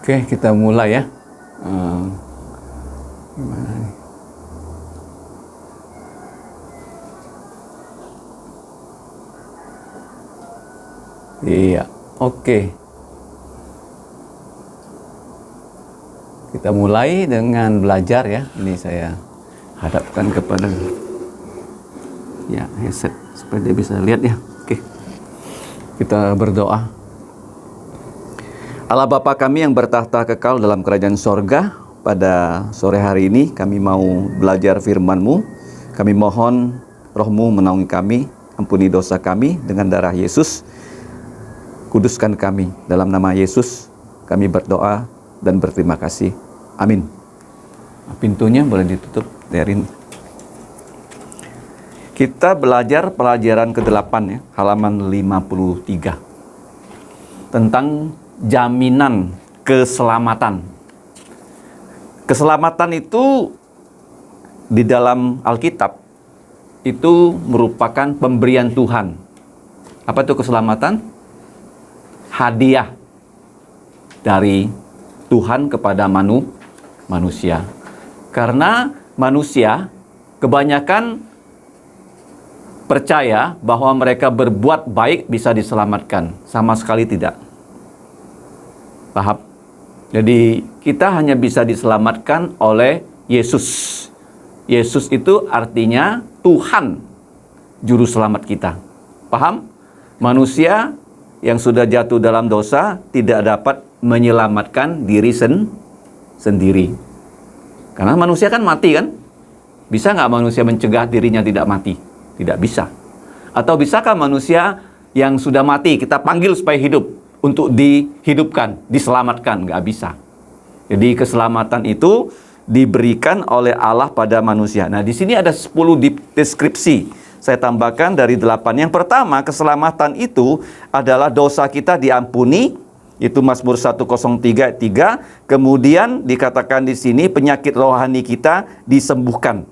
Oke, kita mulai ya. Gimana nih? Iya, oke. Kita mulai dengan belajar ya. Ini saya hadapkan kepada headset supaya dia bisa lihat ya. Oke. Kita berdoa. Allah Bapa kami yang bertahta kekal dalam kerajaan sorga, pada sore hari ini kami mau belajar firman-Mu. Kami mohon Roh-Mu menaungi kami, ampuni dosa kami dengan darah Yesus. Kuduskan kami, dalam nama Yesus kami berdoa dan berterima kasih. Amin. Pintunya boleh ditutup, Derin. Kita belajar pelajaran ke-8 ya, halaman 53. Tentang jaminan keselamatan. Keselamatan itu di dalam Alkitab itu merupakan pemberian Tuhan. Apa itu keselamatan? Hadiah dari Tuhan kepada manusia. Karena manusia kebanyakan percaya bahwa mereka berbuat baik bisa diselamatkan. Sama sekali tidak. Paham? Jadi kita hanya bisa diselamatkan oleh Yesus. Yesus itu artinya Tuhan, juru selamat kita. Paham? Manusia yang sudah jatuh dalam dosa tidak dapat menyelamatkan diri sendiri. Karena manusia kan mati kan? Bisa nggak manusia mencegah dirinya tidak mati? Tidak bisa. Atau bisakah manusia yang sudah mati kita panggil supaya hidup untuk dihidupkan, diselamatkan? Nggak bisa. Jadi keselamatan itu diberikan oleh Allah pada manusia. Nah, di sini ada 10 deskripsi. Saya tambahkan dari 8. Yang pertama, keselamatan itu adalah dosa kita diampuni. Itu Mazmur 103:3. Kemudian dikatakan di sini penyakit rohani kita disembuhkan.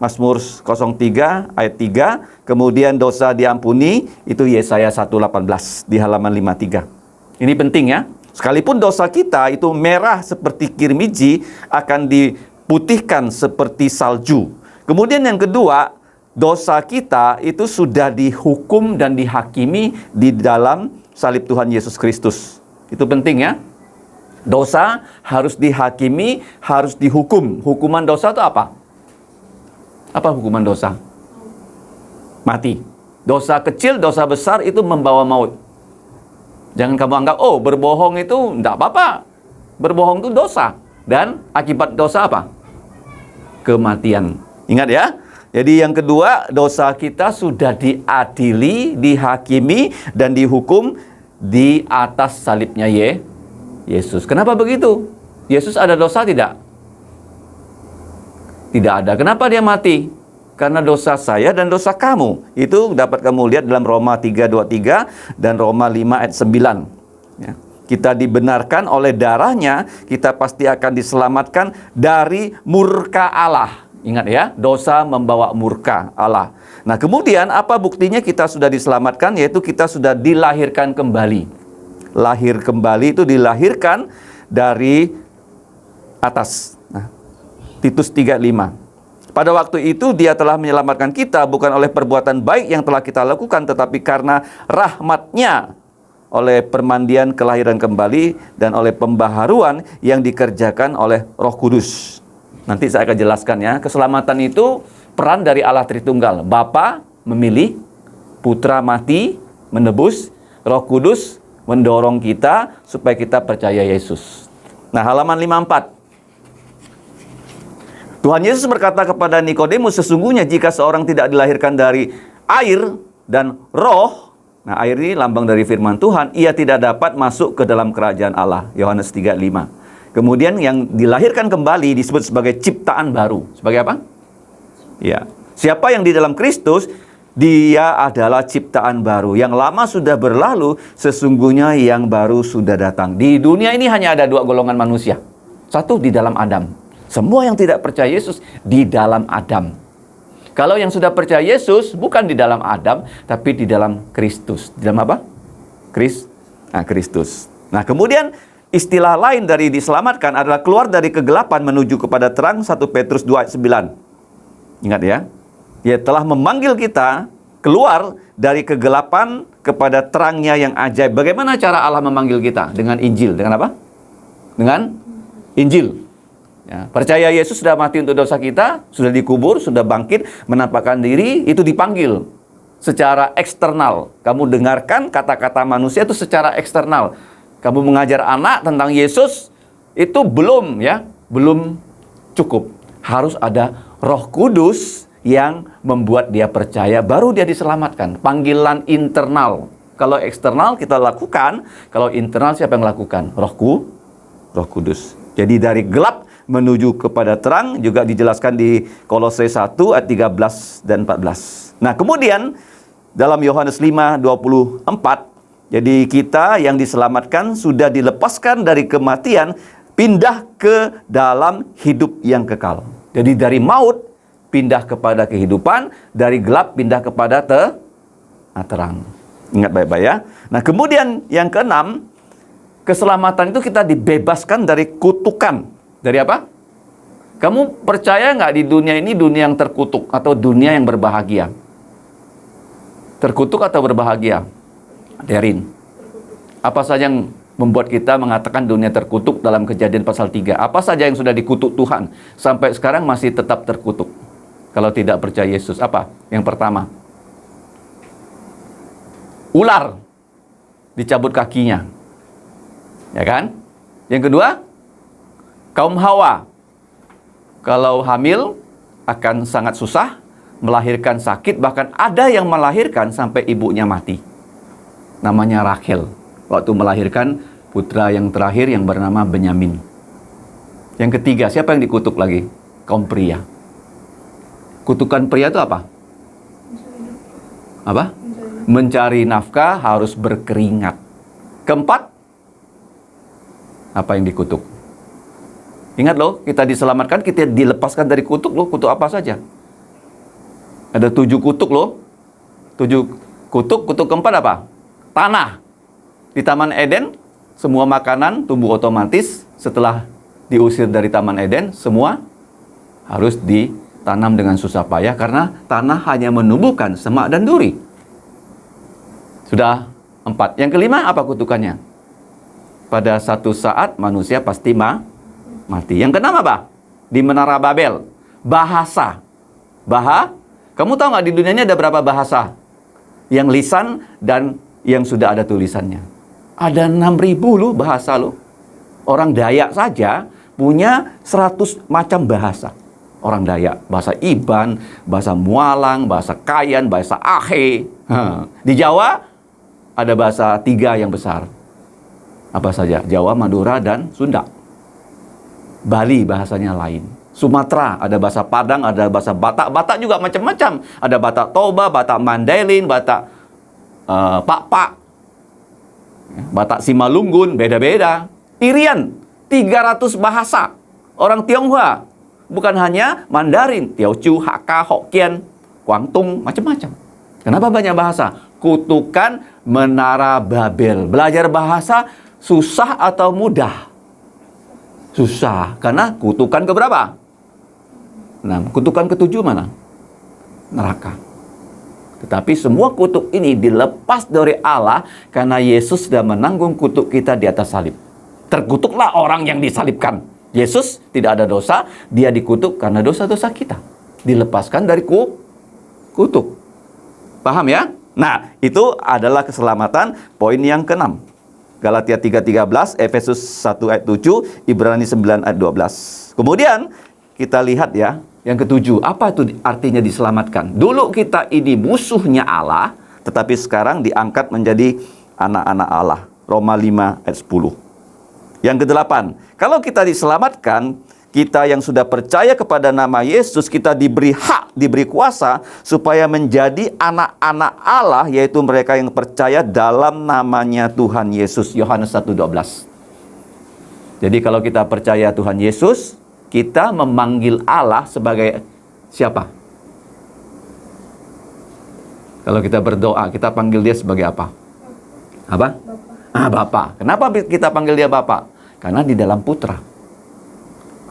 Mazmur 03 ayat 3. Kemudian dosa diampuni, itu Yesaya 118 di halaman 53. Ini penting ya. Sekalipun dosa kita itu merah seperti kirmiji, akan diputihkan seperti salju. Kemudian yang kedua, dosa kita itu sudah dihukum dan dihakimi di dalam salib Tuhan Yesus Kristus. Itu penting ya. Dosa harus dihakimi, harus dihukum. Hukuman dosa itu apa? Apa hukuman dosa? Mati. Dosa kecil, dosa besar itu membawa maut. Jangan kamu anggap, oh berbohong itu enggak apa-apa. Berbohong itu dosa. Dan akibat dosa apa? Kematian. Ingat ya. Jadi yang kedua, dosa kita sudah diadili, dihakimi, dan dihukum di atas salibnya Yesus. Kenapa begitu? Yesus ada dosa tidak? Tidak ada. Kenapa dia mati? Karena dosa saya dan dosa kamu. Itu dapat kamu lihat dalam Roma 3:23 dan Roma 5 ayat 9. Ya. Kita dibenarkan oleh darahnya, kita pasti akan diselamatkan dari murka Allah. Ingat ya, dosa membawa murka Allah. Nah, kemudian apa buktinya kita sudah diselamatkan? Yaitu kita sudah dilahirkan kembali. Lahir kembali itu dilahirkan dari atas. Nah, Titus 3:5. Pada waktu itu dia telah menyelamatkan kita bukan oleh perbuatan baik yang telah kita lakukan, tetapi karena rahmat-Nya, oleh permandian kelahiran kembali dan oleh pembaharuan yang dikerjakan oleh Roh Kudus. Nanti saya akan jelaskan ya. Keselamatan itu peran dari Allah Tritunggal. Bapa memilih, Putra mati, menebus, Roh Kudus mendorong kita supaya kita percaya Yesus. Nah, halaman 54. Tuhan Yesus berkata kepada Nikodemus, sesungguhnya jika seorang tidak dilahirkan dari air dan roh, nah air ini lambang dari firman Tuhan, ia tidak dapat masuk ke dalam kerajaan Allah. Yohanes 3:5. Kemudian yang dilahirkan kembali disebut sebagai ciptaan baru. Sebagai apa? Ya. Siapa yang di dalam Kristus, dia adalah ciptaan baru. Yang lama sudah berlalu, sesungguhnya yang baru sudah datang. Di dunia ini hanya ada 2 golongan manusia. Satu di dalam Adam. Semua yang tidak percaya Yesus di dalam Adam. Kalau yang sudah percaya Yesus bukan di dalam Adam, tapi di dalam Kristus. Di dalam apa? Kristus. Nah, kemudian istilah lain dari diselamatkan adalah keluar dari kegelapan menuju kepada terang. 1 Petrus 2 ayat 9. Ingat ya. Dia telah memanggil kita keluar dari kegelapan kepada terangnya yang ajaib. Bagaimana cara Allah memanggil kita? Dengan Injil. Dengan apa? Dengan Injil. Ya, percaya Yesus sudah mati untuk dosa kita, sudah dikubur, sudah bangkit, menampakkan diri, itu dipanggil secara eksternal. Kamu dengarkan kata-kata manusia itu secara eksternal. Kamu mengajar anak tentang Yesus, itu belum cukup. Harus ada Roh Kudus yang membuat dia percaya, baru dia diselamatkan. Panggilan internal. Kalau eksternal kita lakukan, kalau internal siapa yang lakukan? Roh Kudus. Jadi dari gelap menuju kepada terang juga dijelaskan di Kolose 1 ayat 13 dan 14. Nah, kemudian dalam Yohanes 5:24, jadi kita yang diselamatkan sudah dilepaskan dari kematian, pindah ke dalam hidup yang kekal. Jadi dari maut pindah kepada kehidupan, dari gelap pindah kepada terang. Ingat baik-baik ya. Nah, kemudian yang keenam, keselamatan itu kita dibebaskan dari kutukan. Dari apa? Kamu percaya nggak di dunia ini dunia yang terkutuk atau dunia yang berbahagia? Terkutuk atau berbahagia? Derin. Apa saja yang membuat kita mengatakan dunia terkutuk dalam Kejadian pasal 3? Apa saja yang sudah dikutuk Tuhan sampai sekarang masih tetap terkutuk? Kalau tidak percaya Yesus, apa? Yang pertama, ular dicabut kakinya. Ya kan? Yang kedua, kaum Hawa, kalau hamil akan sangat susah, melahirkan sakit, bahkan ada yang melahirkan sampai ibunya mati. Namanya Rachel, waktu melahirkan putra yang terakhir yang bernama Benyamin. Yang ketiga, siapa yang dikutuk lagi? Kaum pria. Kutukan pria itu apa? Apa? Mencari nafkah harus berkeringat. Keempat, apa yang dikutuk? Ingat loh, kita diselamatkan, kita dilepaskan dari kutuk loh. Kutuk apa saja? Ada 7 kutuk loh. 7 kutuk. Kutuk keempat apa? Tanah. Di Taman Eden, semua makanan tumbuh otomatis. Setelah diusir dari Taman Eden, semua harus ditanam dengan susah payah, karena tanah hanya menumbuhkan semak dan duri. Sudah 4. Yang kelima, apa kutukannya? Pada satu saat manusia pasti mati. Yang keenam apa? Di Menara Babel, bahasa. Kamu tahu nggak di dunia ini ada berapa bahasa? Yang lisan dan yang sudah ada tulisannya. Ada 6.000 loh bahasa loh. Orang Dayak saja punya 100 macam bahasa. Orang Dayak, bahasa Iban, bahasa Mualang, bahasa Kayan, bahasa Ahe. Di Jawa ada bahasa 3 yang besar. Apa saja? Jawa, Madura, dan Sunda. Bali bahasanya lain. Sumatera ada bahasa Padang, ada bahasa Batak. Batak juga macam-macam. Ada Batak Toba, Batak Mandailing, Batak Pak-Pak, Batak Simalungun, beda-beda. Irian, 300 bahasa. Orang Tionghoa, bukan hanya Mandarin, Teochew, Hakka, Hokkien, Guangdong, macam-macam. Kenapa banyak bahasa? Kutukan Menara Babel. Belajar bahasa susah atau mudah? Susah, karena kutukan keberapa? Nah, kutukan ke-7 mana? Neraka. Tetapi semua kutuk ini dilepas dari Allah karena Yesus sudah menanggung kutuk kita di atas salib. Terkutuklah orang yang disalibkan. Yesus tidak ada dosa, dia dikutuk karena dosa-dosa kita. Dilepaskan dari kutuk. Paham ya? Nah, itu adalah keselamatan poin yang ke-6. Galatia 3:13, Efesus 1 ayat 7, Ibrani 9 ayat 12. Kemudian kita lihat ya, yang ke-7, apa itu artinya diselamatkan? Dulu kita ini musuhnya Allah, tetapi sekarang diangkat menjadi anak-anak Allah. Roma 5 ayat 10. Yang ke-8, kalau kita diselamatkan, kita yang sudah percaya kepada nama Yesus, kita diberi hak, diberi kuasa supaya menjadi anak-anak Allah, yaitu mereka yang percaya dalam namanya Tuhan Yesus. Yohanes 1:12. Jadi kalau kita percaya Tuhan Yesus, kita memanggil Allah sebagai siapa? Kalau kita berdoa, kita panggil dia sebagai apa? Apa? Bapa. Bapa. Kenapa kita panggil dia Bapa? Karena di dalam Putra.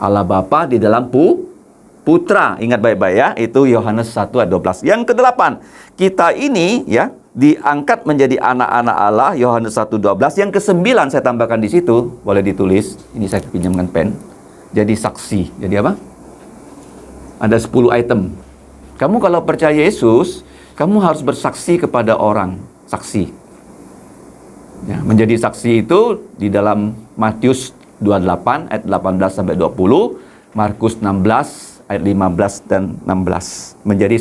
Allah Bapa di dalam Putra. Ingat baik-baik ya, itu Yohanes 1 ayat 12. Yang ke-8, kita ini ya diangkat menjadi anak-anak Allah, Yohanes 1:12. Yang ke-9 saya tambahkan di situ, boleh ditulis. Ini saya pinjamkan pen. Jadi saksi. Jadi apa? Ada 10 item. Kamu kalau percaya Yesus, kamu harus bersaksi kepada orang. Saksi. Ya, menjadi saksi itu di dalam Matius 28 ayat 18 sampai 20, Markus 16 ayat 15 dan 16. Menjadi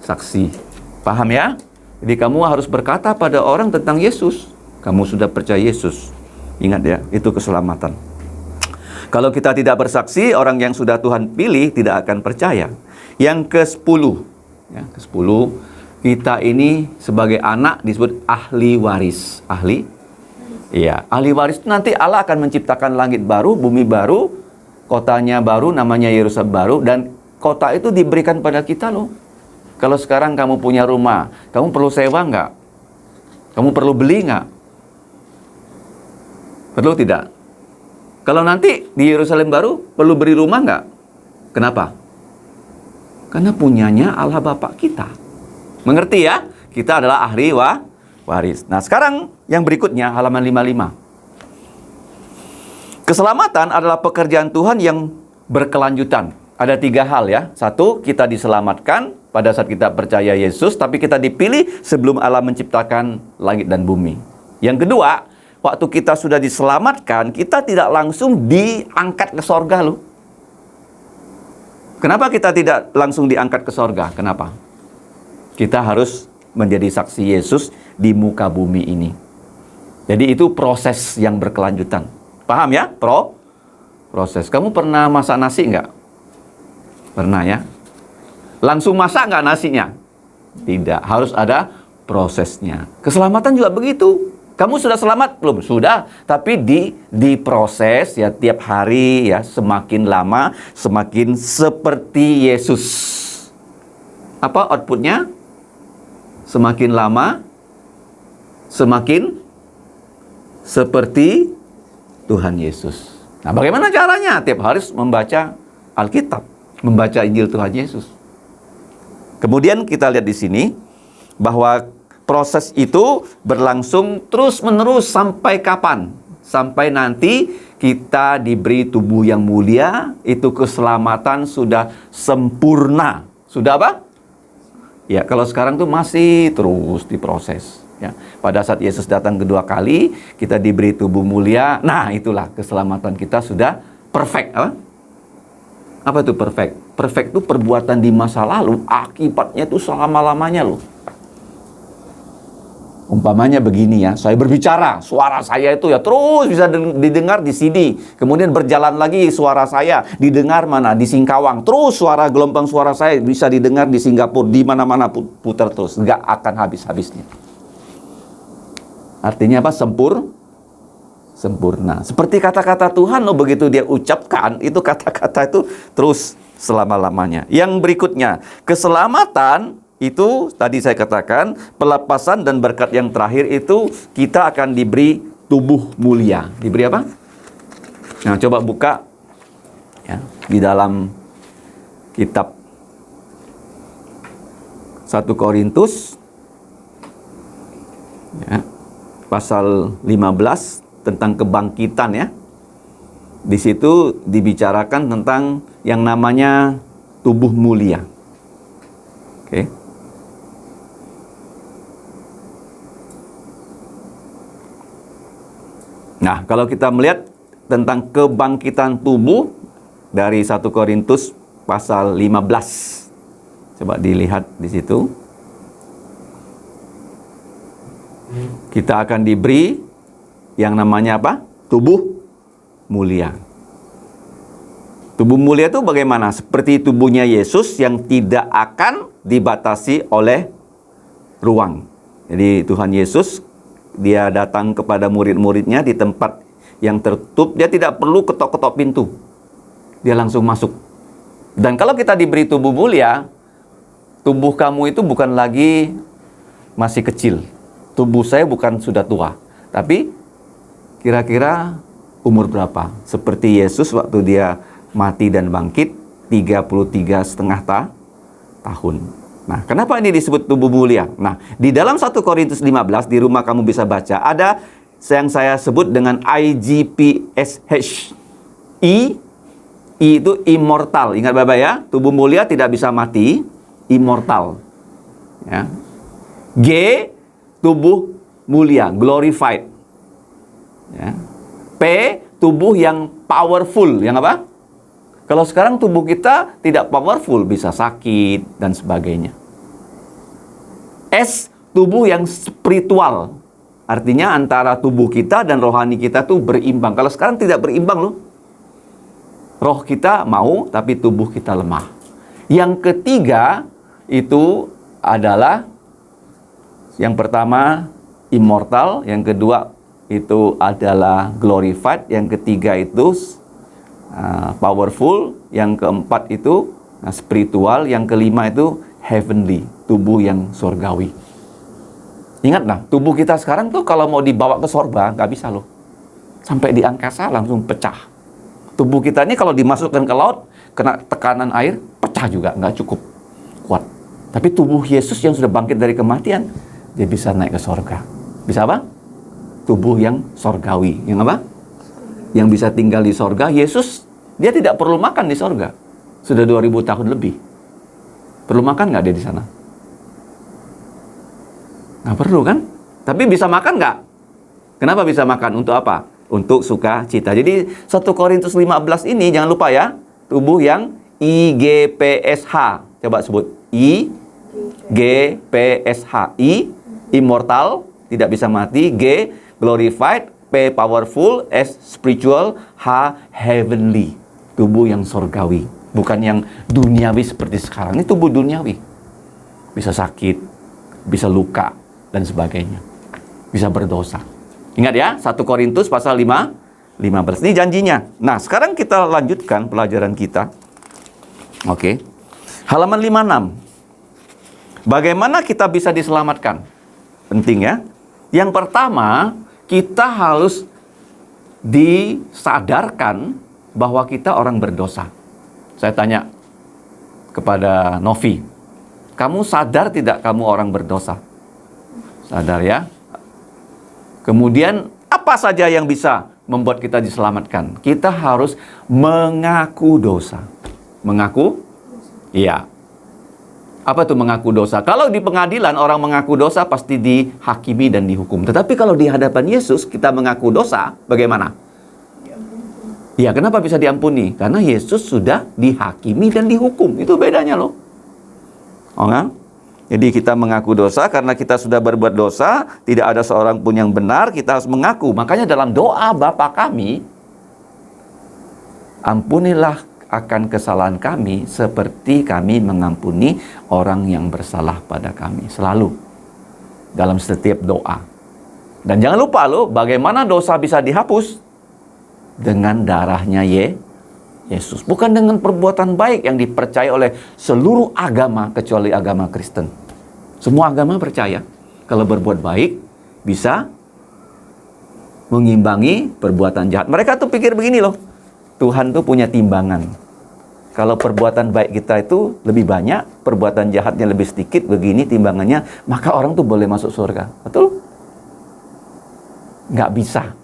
saksi. Paham ya? Jadi kamu harus berkata pada orang tentang Yesus. Kamu sudah percaya Yesus. Ingat ya, itu keselamatan. Kalau kita tidak bersaksi, orang yang sudah Tuhan pilih tidak akan percaya. Yang ke-10, ya, ke-10, kita ini sebagai anak disebut ahli waris. Ahli? Iya, ahli waris itu nanti Allah akan menciptakan langit baru, bumi baru, kotanya baru, namanya Yerusalem baru, dan kota itu diberikan pada kita loh. Kalau sekarang kamu punya rumah, kamu perlu sewa nggak? Kamu perlu beli nggak? Perlu tidak? Kalau nanti di Yerusalem baru, perlu beri rumah nggak? Kenapa? Karena punyanya Allah Bapa kita. Mengerti ya? Kita adalah ahli waris. Nah sekarang yang berikutnya, halaman 55. Keselamatan adalah pekerjaan Tuhan yang berkelanjutan. Ada 3 hal ya. 1, kita diselamatkan pada saat kita percaya Yesus, tapi kita dipilih sebelum Allah menciptakan langit dan bumi. Yang kedua, waktu kita sudah diselamatkan, kita tidak langsung diangkat ke sorga loh. Kenapa kita tidak langsung diangkat ke sorga? Kenapa? Kita harus menjadi saksi Yesus di muka bumi ini. Jadi itu proses yang berkelanjutan. Paham ya? Proses. Kamu pernah masak nasi nggak? Pernah ya? Langsung masak nggak nasinya? Tidak. Harus ada prosesnya. Keselamatan juga begitu. Kamu sudah selamat? Belum? Sudah. Tapi diproses ya tiap hari ya. Semakin lama, semakin seperti Yesus. Apa outputnya? Semakin lama, semakin seperti Tuhan Yesus. Nah, bagaimana caranya? Tiap hari membaca Alkitab, membaca Injil Tuhan Yesus. Kemudian kita lihat di sini bahwa proses itu berlangsung terus-menerus sampai kapan? Sampai nanti kita diberi tubuh yang mulia, itu keselamatan sudah sempurna. Sudah apa? Ya, kalau sekarang tuh masih terus diproses. Ya, pada saat Yesus datang kedua kali, kita diberi tubuh mulia. Nah, itulah keselamatan kita sudah perfect. Apa itu perfect? Perfect itu perbuatan di masa lalu, akibatnya itu selama-lamanya loh. Umpamanya begini ya, saya berbicara, suara saya itu ya terus bisa didengar di CD. Kemudian berjalan lagi suara saya didengar mana? Di Singkawang. Terus gelombang suara saya bisa didengar di Singapura, di mana-mana putar terus. Nggak akan habis-habisnya. Artinya apa? Sempurna. Seperti kata-kata Tuhan loh, begitu dia ucapkan, itu kata-kata itu terus selama-lamanya. Yang berikutnya, keselamatan itu tadi saya katakan, pelepasan dan berkat yang terakhir itu kita akan diberi tubuh mulia. Diberi apa? Nah, coba buka ya, di dalam kitab 1 Korintus ya, pasal 15 tentang kebangkitan ya. Di situ dibicarakan tentang yang namanya tubuh mulia. Oke. Nah, kalau kita melihat tentang kebangkitan tubuh dari 1 Korintus pasal 15. Coba dilihat di situ. Kita akan diberi yang namanya apa? Tubuh mulia. Tubuh mulia itu bagaimana? Seperti tubuhnya Yesus yang tidak akan dibatasi oleh ruang. Jadi Tuhan Yesus, dia datang kepada murid-muridnya di tempat yang tertutup, dia tidak perlu ketok-ketok pintu. Dia langsung masuk. Dan kalau kita diberi tubuh mulia, tubuh kamu itu bukan lagi masih kecil. Tubuh saya bukan sudah tua. Tapi kira-kira umur berapa? Seperti Yesus waktu dia mati dan bangkit 33,5 tahun. Nah, kenapa ini disebut tubuh mulia? Nah, di dalam 1 Korintus 15, di rumah kamu bisa baca, ada yang saya sebut dengan IGPSH. I itu immortal. Ingat Bapak ya, tubuh mulia tidak bisa mati, immortal. Ya. G, tubuh mulia, glorified. Ya. P, tubuh yang powerful. Yang apa? Kalau sekarang tubuh kita tidak powerful, bisa sakit dan sebagainya. S, tubuh yang spiritual. Artinya antara tubuh kita dan rohani kita tuh berimbang. Kalau sekarang tidak berimbang loh. Roh kita mau, tapi tubuh kita lemah. Yang ketiga itu adalah, yang pertama immortal, yang kedua itu adalah glorified, yang ketiga itu powerful, yang keempat itu spiritual, yang kelima itu heavenly, tubuh yang surgawi. Ingat nah, tubuh kita sekarang tuh kalau mau dibawa ke sorga nggak bisa loh, sampai di angkasa langsung pecah. Tubuh kita ini kalau dimasukkan ke laut, kena tekanan air, pecah juga, nggak cukup kuat. Tapi tubuh Yesus yang sudah bangkit dari kematian, dia bisa naik ke sorga. Bisa apa? Tubuh yang sorgawi. Yang apa? Yang bisa tinggal di sorga. Yesus, dia tidak perlu makan di sorga. Sudah 2000 tahun lebih. Perlu makan nggak dia di sana? Nggak perlu kan? Tapi bisa makan nggak? Kenapa bisa makan? Untuk apa? Untuk sukacita. Jadi 1 Korintus 15 ini jangan lupa ya. Tubuh yang IGPSH. Coba sebut. IGPSH. I, immortal, tidak bisa mati. G, glorified. P, powerful. S, spiritual. H, heavenly. Tubuh yang surgawi. Bukan yang duniawi seperti sekarang. Ini tubuh duniawi. Bisa sakit, bisa luka, dan sebagainya. Bisa berdosa. Ingat ya, 1 Korintus pasal 15. Ini janjinya. Nah, sekarang kita lanjutkan pelajaran kita. Oke. Halaman 56. Bagaimana kita bisa diselamatkan? Penting ya. Yang pertama, kita harus disadarkan bahwa kita orang berdosa. Saya tanya kepada Novi, kamu sadar tidak kamu orang berdosa? Sadar ya. Kemudian apa saja yang bisa membuat kita diselamatkan? Kita harus mengaku dosa. Mengaku? Iya. Apa itu mengaku dosa? Kalau di pengadilan orang mengaku dosa pasti dihakimi dan dihukum. Tetapi kalau di hadapan Yesus kita mengaku dosa, bagaimana? Ya, kenapa bisa diampuni? Karena Yesus sudah dihakimi dan dihukum. Itu bedanya loh. Oh, kan? Jadi kita mengaku dosa karena kita sudah berbuat dosa, tidak ada seorang pun yang benar, kita harus mengaku. Makanya dalam doa Bapa kami, ampunilah akan kesalahan kami seperti kami mengampuni orang yang bersalah pada kami. Selalu dalam setiap doa. Dan jangan lupa loh, bagaimana dosa bisa dihapus? Dengan darahnya Yesus. Bukan dengan perbuatan baik yang dipercaya oleh seluruh agama kecuali agama Kristen. Semua agama percaya kalau berbuat baik bisa mengimbangi perbuatan jahat. Mereka tuh pikir begini loh, Tuhan tuh punya timbangan. Kalau perbuatan baik kita itu lebih banyak, perbuatan jahatnya lebih sedikit, begini timbangannya, maka orang tuh boleh masuk surga. Betul? Nggak bisa.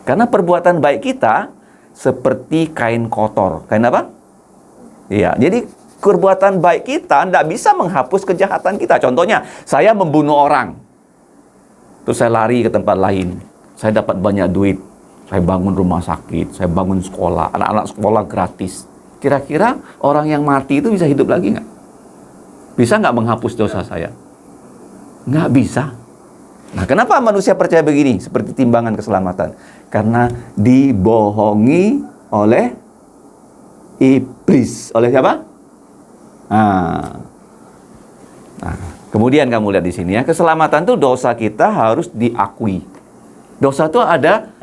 Karena perbuatan baik kita seperti kain kotor. Kain apa? Iya, jadi perbuatan baik kita tidak bisa menghapus kejahatan kita. Contohnya, saya membunuh orang. Terus saya lari ke tempat lain. Saya dapat banyak duit. Saya bangun rumah sakit, saya bangun sekolah, anak-anak sekolah gratis. Kira-kira orang yang mati itu bisa hidup lagi nggak? Bisa nggak menghapus dosa saya? Nggak bisa. Nah, kenapa manusia percaya begini? Seperti timbangan keselamatan. Karena dibohongi oleh iblis. Oleh siapa? Nah, kemudian kamu lihat di sini ya. Keselamatan itu dosa kita harus diakui. Dosa itu ada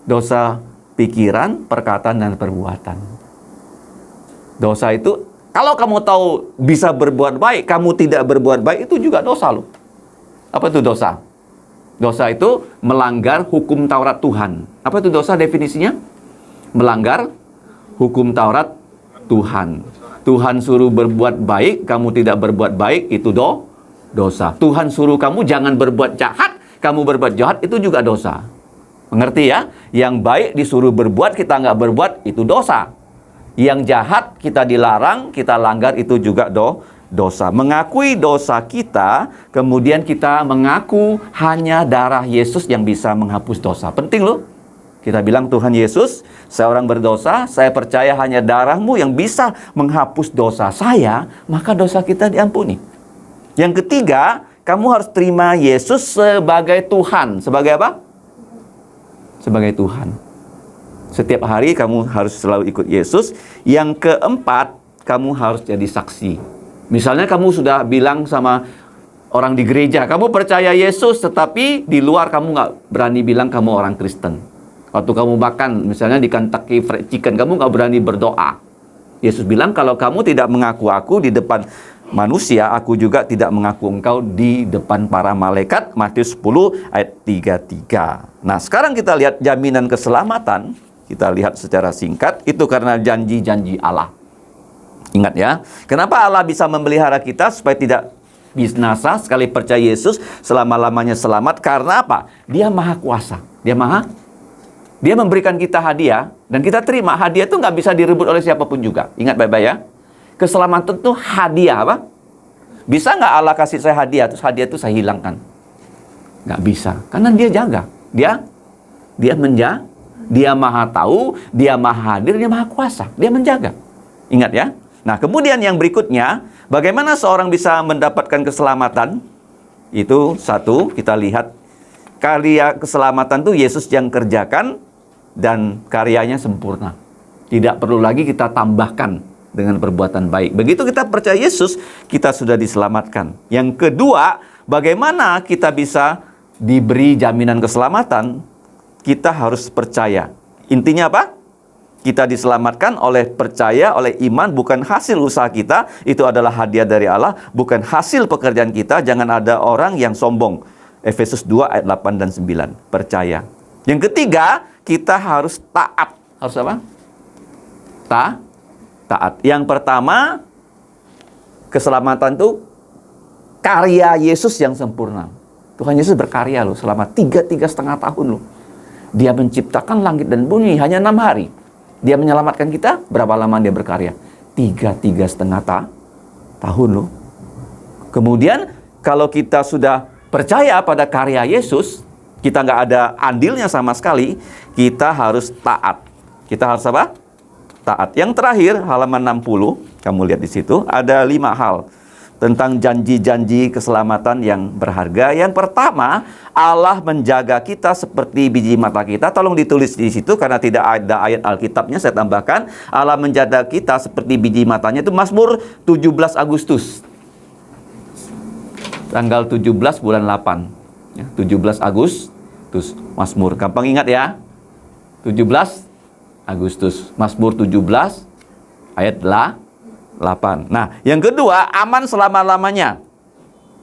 dosa pikiran, perkataan, dan perbuatan. Dosa itu, kalau kamu tahu bisa berbuat baik, kamu tidak berbuat baik, itu juga dosa loh. Apa itu dosa? Dosa itu melanggar hukum Taurat Tuhan. Apa itu dosa definisinya? Melanggar hukum Taurat Tuhan. Tuhan suruh berbuat baik, kamu tidak berbuat baik, itu dosa. Tuhan suruh kamu jangan berbuat jahat, kamu berbuat jahat, itu juga dosa. Mengerti ya? Yang baik disuruh berbuat, kita nggak berbuat, itu dosa. Yang jahat kita dilarang, kita langgar, itu juga dosa. Mengakui dosa kita, kemudian kita mengaku hanya darah Yesus yang bisa menghapus dosa. Penting loh. Kita bilang, Tuhan Yesus, saya orang berdosa, saya percaya hanya darah-Mu yang bisa menghapus dosa saya, maka dosa kita diampuni. Yang ketiga, kamu harus terima Yesus sebagai Tuhan. Sebagai apa? Sebagai Tuhan. Setiap hari kamu harus selalu ikut Yesus. Yang keempat, kamu harus jadi saksi. Misalnya kamu sudah bilang sama orang di gereja, kamu percaya Yesus, tetapi di luar kamu nggak berani bilang kamu orang Kristen. Waktu kamu makan, misalnya di Kentucky Fried Chicken, kamu nggak berani berdoa. Yesus bilang, kalau kamu tidak mengaku aku di depan manusia, aku juga tidak mengaku engkau di depan para malaikat. Matius 10 ayat 33. Nah, sekarang kita lihat jaminan keselamatan. Kita lihat secara singkat, itu karena janji-janji Allah. Ingat ya, kenapa Allah bisa memelihara kita supaya tidak binasa sekali percaya Yesus selama-lamanya selamat? Karena apa? Dia maha kuasa. Dia memberikan kita hadiah dan kita terima. Hadiah itu nggak bisa direbut oleh siapapun juga. Ingat baik-baik ya. Keselamatan itu hadiah apa? Bisa nggak Allah kasih saya hadiah, terus hadiah itu saya hilangkan? Nggak bisa, karena dia jaga. Dia menjaga. Dia maha tahu, dia maha hadir, dia maha kuasa. Dia menjaga. Ingat ya. Nah, kemudian yang berikutnya, bagaimana seorang bisa mendapatkan keselamatan? Itu satu, kita lihat karya keselamatan itu Yesus yang kerjakan dan karyanya sempurna. Tidak perlu lagi kita tambahkan dengan perbuatan baik. Begitu kita percaya Yesus, kita sudah diselamatkan. Yang kedua, bagaimana kita bisa diberi jaminan keselamatan? Kita harus percaya. Intinya apa? Kita diselamatkan oleh percaya, oleh iman, bukan hasil usaha kita. Itu adalah hadiah dari Allah, bukan hasil pekerjaan kita. Jangan ada orang yang sombong. Efesus 2 ayat 8 dan 9. Percaya. Yang ketiga, kita harus taat. Harus apa? Taat. Yang pertama, keselamatan itu karya Yesus yang sempurna. Tuhan Yesus berkarya loh selama 3,5 tahun loh. Dia menciptakan langit dan bumi hanya 6 hari. Dia menyelamatkan kita, berapa lama dia berkarya? 3,5 tahun loh. Kemudian, kalau kita sudah percaya pada karya Yesus, kita nggak ada andilnya sama sekali, kita harus taat. Kita harus apa? Taat. Yang terakhir, halaman 60, kamu lihat di situ, ada 5 hal tentang janji-janji keselamatan yang berharga. Yang pertama, Allah menjaga kita seperti biji mata kita. Tolong ditulis di situ karena tidak ada ayat Alkitabnya, saya tambahkan. Allah menjaga kita seperti biji matanya, itu Mazmur 17 Agustus. Tanggal 17 bulan 8. Ya, 17 Agustus, Mazmur. Gampang ingat ya. 17 Agustus. Mazmur 17 ayat 8. Nah, yang kedua, aman selama-lamanya.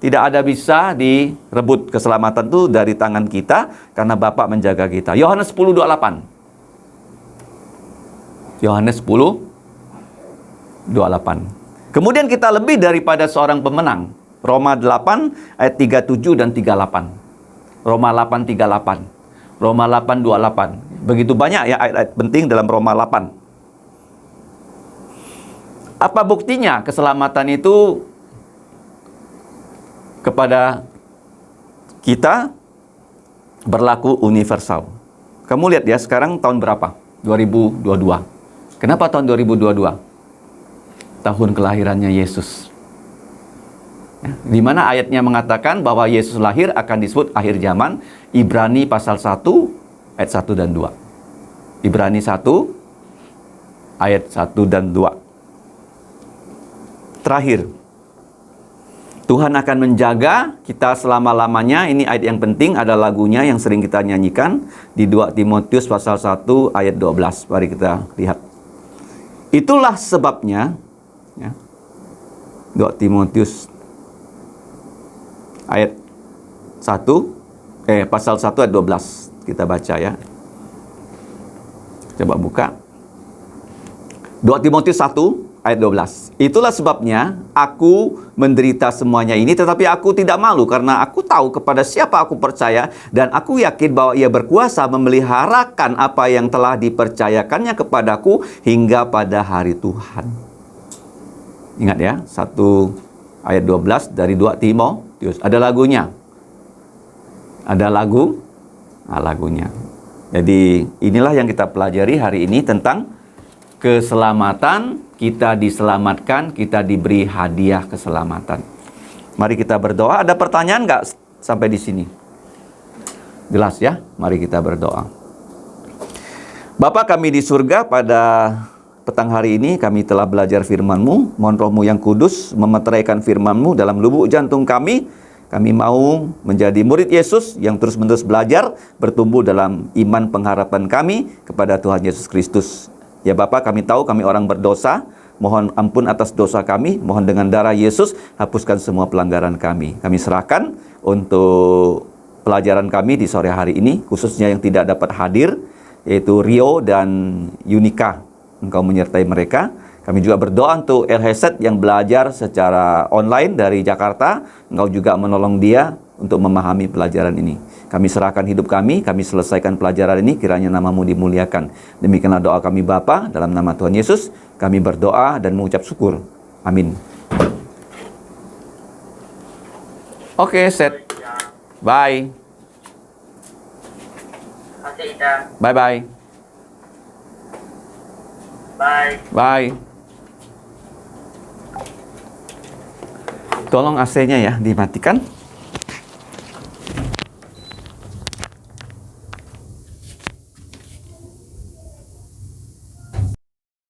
Tidak ada bisa direbut keselamatan itu dari tangan kita karena Bapa menjaga kita. Yohanes 10:28. Yohanes 10:28. Kemudian kita lebih daripada seorang pemenang. Roma 8 ayat 37 dan 38. Roma 8:38. Roma 8:28. Begitu banyak ya ayat-ayat penting dalam Roma 8. Apa buktinya keselamatan itu kepada kita berlaku universal? Kamu lihat ya, sekarang tahun berapa? 2022. Kenapa tahun 2022? Tahun kelahirannya Yesus. Ya, di mana ayatnya mengatakan bahwa Yesus lahir akan disebut akhir zaman. Ibrani pasal 1 ayat 1 dan 2. Ibrani 1 ayat 1 dan 2. Terakhir, Tuhan akan menjaga kita selama-lamanya. Ini ayat yang penting, ada lagunya yang sering kita nyanyikan di 2 Timotius pasal 1 ayat 12. Mari kita lihat. Itulah sebabnya ya, 2 Timotius ayat 1 Pasal 1 ayat 12. Kita baca ya. Coba buka. 2 Timotius 1 ayat 12. Itulah sebabnya aku menderita semuanya ini, tetapi aku tidak malu karena aku tahu kepada siapa aku percaya dan aku yakin bahwa ia berkuasa memeliharakan apa yang telah dipercayakannya kepadaku hingga pada hari Tuhan. Ingat ya, 1 ayat 12 dari 2 Timotius. Ada lagunya. Ada lagunya. Jadi inilah yang kita pelajari hari ini tentang keselamatan. Kita diselamatkan, kita diberi hadiah keselamatan. Mari kita berdoa. Ada pertanyaan nggak sampai di sini? Jelas ya? Mari kita berdoa. Bapa kami di surga, pada petang hari ini kami telah belajar firman-Mu. Mohon Roh-Mu yang kudus memeteraikan firman-Mu dalam lubuk jantung kami. Kami mau menjadi murid Yesus yang terus-menerus belajar, bertumbuh dalam iman pengharapan kami kepada Tuhan Yesus Kristus. Ya Bapa, kami tahu kami orang berdosa, mohon ampun atas dosa kami, mohon dengan darah Yesus hapuskan semua pelanggaran kami. Kami serahkan untuk pelajaran kami di sore hari ini, khususnya yang tidak dapat hadir, yaitu Rio dan Yunika. Engkau menyertai mereka. Kami juga berdoa untuk El Hesed yang belajar secara online dari Jakarta. Engkau juga menolong dia untuk memahami pelajaran ini. Kami serahkan hidup kami selesaikan pelajaran ini, kiranya nama-Mu dimuliakan. Demikianlah doa kami Bapa, dalam nama Tuhan Yesus, kami berdoa dan mengucap syukur. Amin. Oke, set. Bye. Bye-bye. Bye. Tolong AC-nya ya dimatikan.